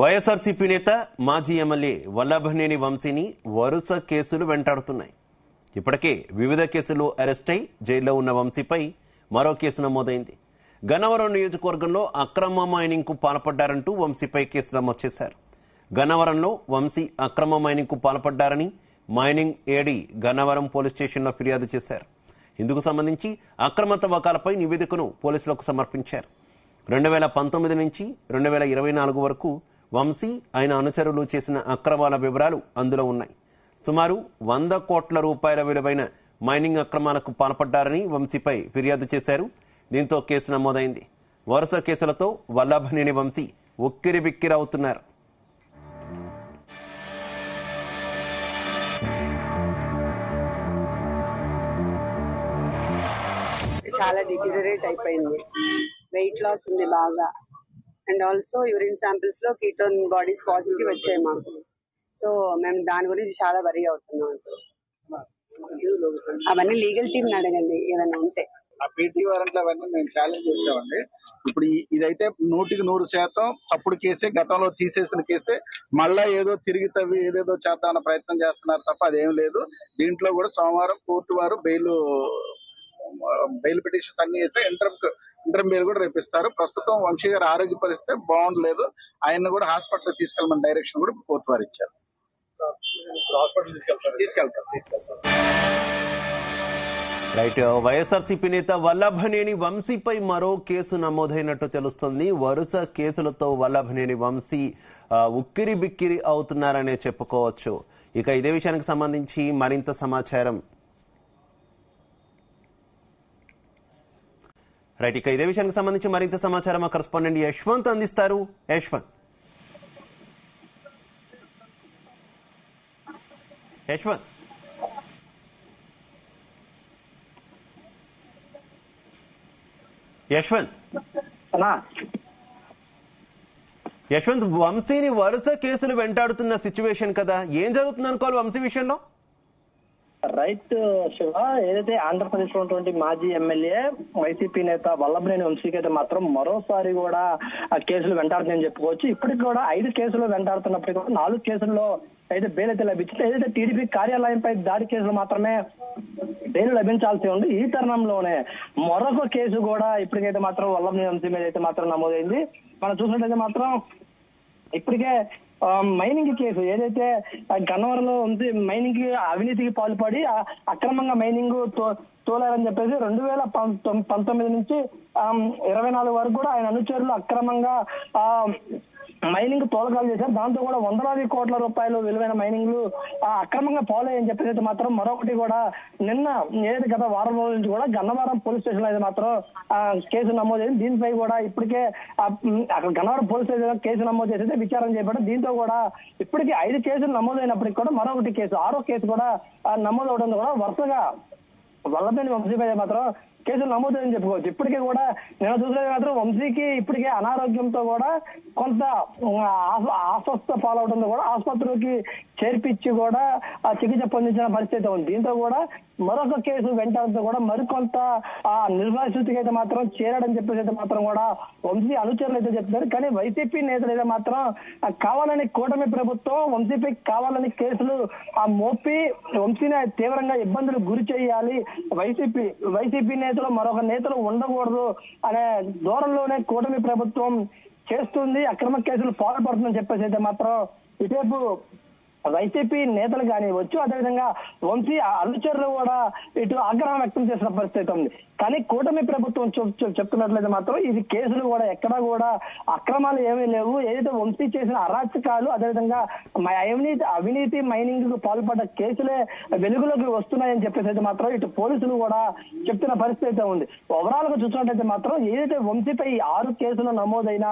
వైఎస్ఆర్సీపీ నేత మాజీ ఎమ్మెల్యే వల్లభనేని వంశీని వరుస కేసులు వెంటాడుతున్నాయి. ఇప్పటికే వివిధ కేసులు అరెస్ట్ అయి జైల్లో ఉన్న వంశీపై మరో కేసు నమోదైంది. గన్నవరం నియోజకవర్గంలో అక్రమ మైనింగ్ కు పాల్పడ్డారంటూ వంశీపై కేసు నమోదు చేశారు. గన్నవరంలో వంశీ అక్రమ మైనింగ్ కు పాల్పడ్డారని మైనింగ్ ఏడీ గన్నవరం పోలీస్ స్టేషన్లో ఫిర్యాదు చేశారు. ఇందుకు సంబంధించి అక్రమ తవ్వకాలపై నివేదికను పోలీసులకు సమర్పించారు. 2019 నుంచి 2024 వరకు వంశీ ఆయన అనుచరులు చేసిన అక్రమాల వివరాలు అందులో ఉన్నాయి. సుమారు 100 కోట్ల రూపాయల విలువైన మైనింగ్ అక్రమాలకు పాల్పడ్డారని వంశీపై ఫిర్యాదు చేశారు. దీంతో కేసు నమోదైంది. వరుస కేసులతో వల్లభనేని వంశీ ఉక్కిరిబిక్కిరవుతున్నారు. చాలా డిటీరియరేట్ అయిపోయింది. వెయిట్ లాస్ ఉంది బాగా. అండ్ ఆల్సో యూరిన్ శాంపిల్స్ లో కీటోన్ బాడీస్ పాజిటివ్ వచ్చాయి మాకు. సో మేము దాని గురించి చాలా వరీ అవుతున్నాం. అవన్నీ లీగల్ టీమ్ అడగండి ఏదైనా ఉంటే. ఆ పీటీ వారెంట్లు అవన్నీ మేము ఛాలెంజ్ చేసామండి. ఇప్పుడు ఇదైతే 100% తప్పుడు కేసే, గతంలో తీసేసిన కేసే. మళ్ళా ఏదో తిరిగి తవ్వి ఏదేదో చేద్దామన్న ప్రయత్నం చేస్తున్నారు తప్ప అదేం లేదు. దీంట్లో కూడా సోమవారం కోర్టు వారు బెయిల్ పిటిషన్స్ అన్ని వేస్తే ఇంటర్మ్ బెయిల్ కూడా రేపిస్తారు. ప్రస్తుతం వంశీ గారి ఆరోగ్య పరిస్థితి బాగుండలేదు. ఆయన కూడా హాస్పిటల్ తీసుకెళ్ళమని డైరెక్షన్ కూడా కోర్టు వారు ఇచ్చారు. తీసుకెళ్తారు. రైట్. వైఎస్ఆర్సీపీ నేత వల్లభనేని వంశీపై మరో కేసు నమోదైనట్టు తెలుస్తుంది. వరుస కేసులతో వల్లభనేని వంశీ ఉక్కిరి బిక్కిరి అవుతున్నారనే చెప్పుకోవచ్చు. ఇక ఇదే విషయానికి సంబంధించి మరింత సమాచారం మా కరెస్పాండెంట్ యశ్వంత్ అందిస్తారు. యశ్వంత్. వంశీని వరుస కేసులు వెంటాడుతున్న సిచ్యువేషన్ కదా, ఏం జరుగుతుంది అనుకోవాలి వంశీ విషయంలో? రైట్ శివ, ఏదైతే ఆంధ్రప్రదేశ్ లో ఉన్నటువంటి మాజీ ఎమ్మెల్యే వైసీపీ నేత వల్లభనేని వంశీకి అయితే మాత్రం మరోసారి కూడా ఆ కేసులు వెంటాడుతుందని చెప్పుకోవచ్చు. ఇప్పటికి కూడా 5 కేసులు వెంటాడుతున్నప్పటికీ కూడా 4 కేసుల్లో అయితే బెయిల్ అయితే లభించింది. ఏదైతే టీడీపీ కార్యాలయంపై దాడి కేసులు మాత్రమే బెయిల్ లభించాల్సి ఉంది. ఈ తరుణంలోనే మరొక కేసు కూడా ఇప్పటికైతే మాత్రం వల్లభనేని వంశీ మీద అయితే మాత్రం నమోదైంది. మనం చూసినట్లయితే మాత్రం ఇప్పటికే మైనింగ్ కేసు ఏదైతే గన్నవరంలో ఉంది, మైనింగ్ అవినీతికి పాల్పడి అక్రమంగా మైనింగ్ తోలారని చెప్పేసి 2019 నుంచి 24 వరకు కూడా ఆయన అనుచరులు అక్రమంగా మైనింగ్ తోలకాలు చేశారు. దాంతో కూడా 100 కోట్ల రూపాయలు విలువైన మైనింగ్లు అక్రమంగా పోలేయని చెప్పేసి మాత్రం మరొకటి కూడా నిన్న ఏదైతే గత వారం రోజుల నుంచి కూడా గన్నవరం పోలీస్ స్టేషన్ లో అయితే మాత్రం కేసు నమోదైంది. దీనిపై కూడా ఇప్పటికే అక్కడ గన్నవరం పోలీస్ స్టేషన్ లో కేసు నమోదు చేసి విచారణ చేపట్టారు. దీంతో కూడా ఇప్పటికీ 5 కేసులు నమోదైనప్పటికీ కూడా మరొకటి కేసు 6వ కేసు కూడా నమోదవడంతో కూడా వరుసగా వల్లభనేని వంశీపై మాత్రం కేసులు నమోదని చెప్పుకోవచ్చు. ఇప్పటికీ కూడా నేను చూసే మాత్రం వంశీకి ఇప్పటికే అనారోగ్యంతో కూడా కొంత అస్వస్థ పాలవడంతో కూడా ఆసుపత్రికి చేర్పించి కూడా చికిత్స పొందించిన పరిస్థితి ఉంది. దీంతో కూడా మరొక కేసు వెంటడంతో కూడా మరికొంత నిర్వాసితికి అయితే మాత్రం చేరాడని చెప్పేసి అయితే మాత్రం కూడా వంశీ అనుచరులు అయితే చెప్తున్నారు. కానీ వైసీపీ నేతలు అయితే మాత్రం కావాలని కూటమి ప్రభుత్వం వంశీపై కావాలని కేసులు మోపి వంశీని తీవ్రంగా ఇబ్బందులు గురి చేయాలి, వైసీపీ నేతలు మరొక నేతలు ఉండకూడదు అనే ధోరణిలోనే కూటమి ప్రభుత్వం చేస్తుంది, అక్రమ కేసులు పాల్పడుతుందని చెప్పేసి అయితే మాత్రం ఇటువైపు వైసీపీ నేతలు కానివచ్చు, అదేవిధంగా వంశీ అనుచరులు కూడా ఇటు ఆగ్రహం వ్యక్తం చేసిన పరిస్థితి ఉంది. కానీ కూటమి ప్రభుత్వం చెప్తున్నట్లయితే మాత్రం ఇది కేసులు కూడా ఎక్కడా కూడా అక్రమాలు ఏమీ లేవు, ఏదైతే వంశీ చేసిన అరాచకాలు అదేవిధంగా అవినీతి మైనింగ్ కు పాల్పడ్డ కేసులే వెలుగులోకి వస్తున్నాయని చెప్పేసి అయితే మాత్రం ఇటు పోలీసులు కూడా చెప్తున్న పరిస్థితి ఉంది. ఓవరాల్ గా చూసినట్లయితే మాత్రం ఏదైతే వంశీపై 6 కేసులు నమోదైన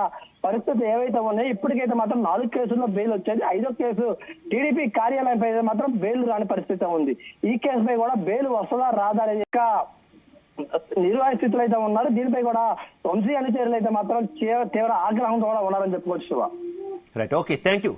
పరిస్థితి ఏవైతే ఉన్నాయో ఇప్పటికైతే మాత్రం 4 కేసుల్లో బెయిల్ వచ్చేది. 5వ కేసు టీడీపీ కార్యాలయంపై మాత్రం బెయిల్ రాని పరిస్థితి ఉంది. ఈ కేసుపై కూడా బెయిల్ వస్తుందా రాదా అనేది నిర్వాహ స్థితిలో అయితే ఉన్నారు. దీనిపై కూడా వంశీ అనుచరులు అయితే మాత్రం తీవ్ర ఆగ్రహంతో కూడా ఉన్నారని చెప్పుకోవచ్చు. Right, okay, thank you.